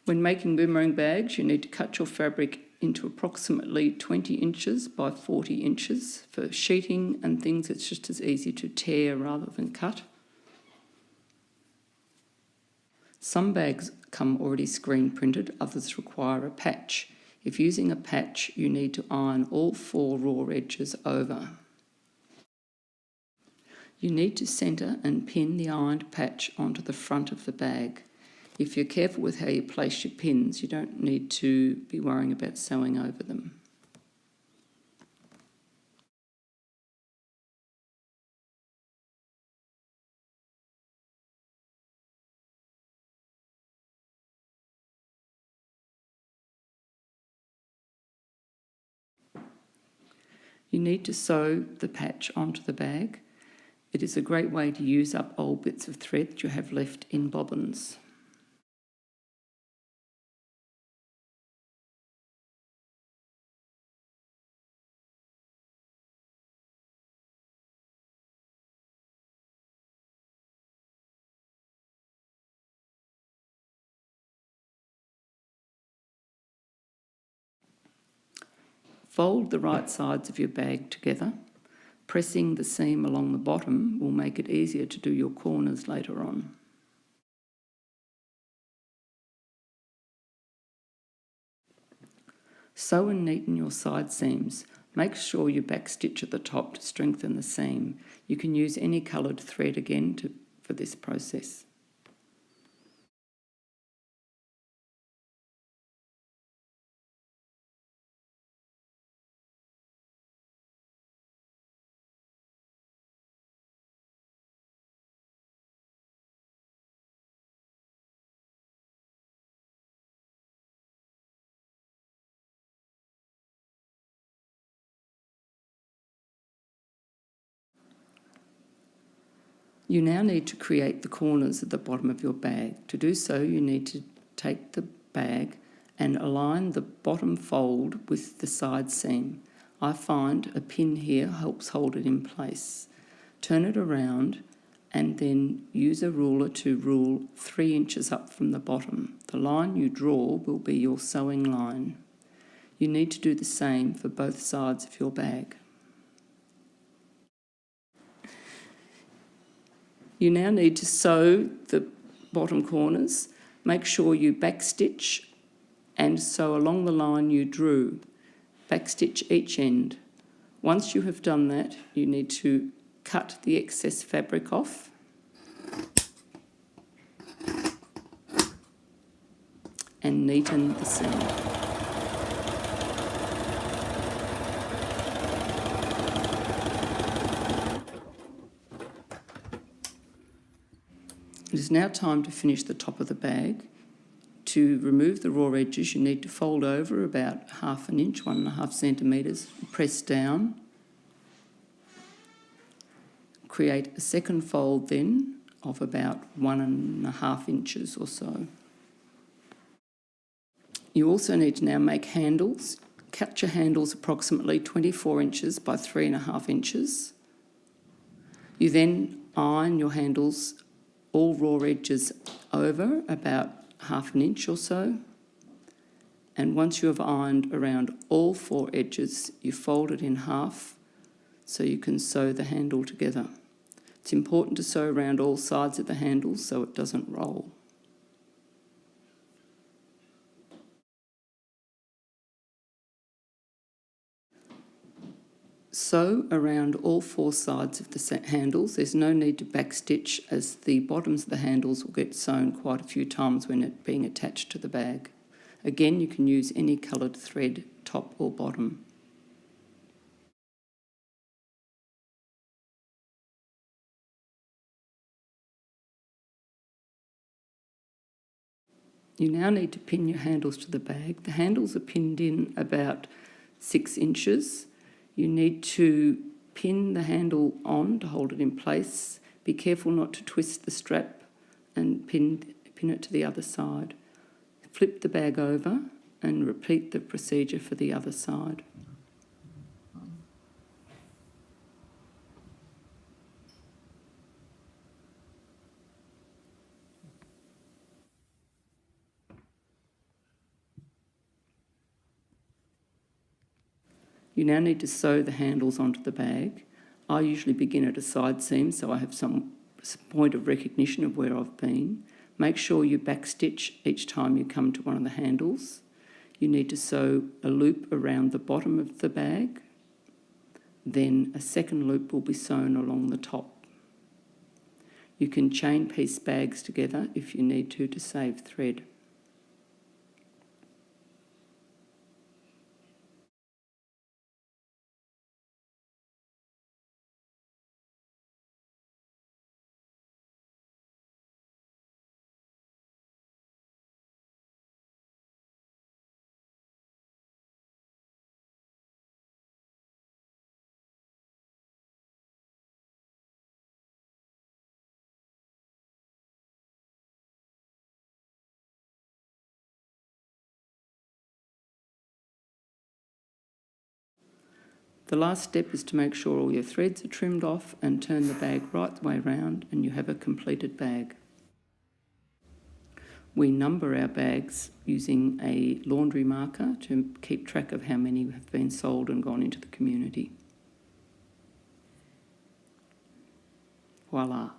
When making boomerang bags, you need to cut your fabric into approximately 20 inches by 40 inches. For sheeting and things, it's just as easy to tear rather than cut. Some bags come already screen printed, others require a patch. If using a patch, you need to iron all 4 raw edges over. You need to centre and pin the ironed patch onto the front of the bag. If you're careful with how you place your pins, you don't need to be worrying about sewing over them. You need to sew the patch onto the bag. It is a great way to use up old bits of thread that you have left in bobbins. Fold the right sides of your bag together. Pressing the seam along the bottom will make it easier to do your corners later on. Sew and neaten your side seams. Make sure you backstitch at the top to strengthen the seam. You can use any coloured thread again for this process. You now need to create the corners at the bottom of your bag. To do so, you need to take the bag and align the bottom fold with the side seam. I find a pin here helps hold it in place. Turn it around and then use a ruler to rule 3 inches up from the bottom. The line you draw will be your sewing line. You need to do the same for both sides of your bag. You now need to sew the bottom corners. Make sure you backstitch and sew along the line you drew. Backstitch each end. Once you have done that, you need to cut the excess fabric off and neaten the seam. It is now time to finish the top of the bag. To remove the raw edges, you need to fold over about 1/2 inch, 1.5 centimetres, press down. Create a second fold then of about 1.5 inches or so. You also need to now make handles. Cut your handles approximately 24 inches by 3.5 inches. You then iron your handles all raw edges over about 1/2 inch or so. And once you have ironed around all 4 edges, you fold it in half so you can sew the handle together. It's important to sew around all sides of the handle so it doesn't roll. Sew around all 4 sides of the handles. There's no need to backstitch as the bottoms of the handles will get sewn quite a few times when it being attached to the bag. Again, you can use any coloured thread, top or bottom. You now need to pin your handles to the bag. The handles are pinned in about 6 inches. You need to pin the handle on to hold it in place. Be careful not to twist the strap and pin it to the other side. Flip the bag over and repeat the procedure for the other side. You now need to sew the handles onto the bag. I usually begin at a side seam so I have some point of recognition of where I've been. Make sure you backstitch each time you come to one of the handles. You need to sew a loop around the bottom of the bag. Then a second loop will be sewn along the top. You can chain piece bags together if you need to save thread. The last step is to make sure all your threads are trimmed off and turn the bag right the way round and you have a completed bag. We number our bags using a laundry marker to keep track of how many have been sold and gone into the community. Voila.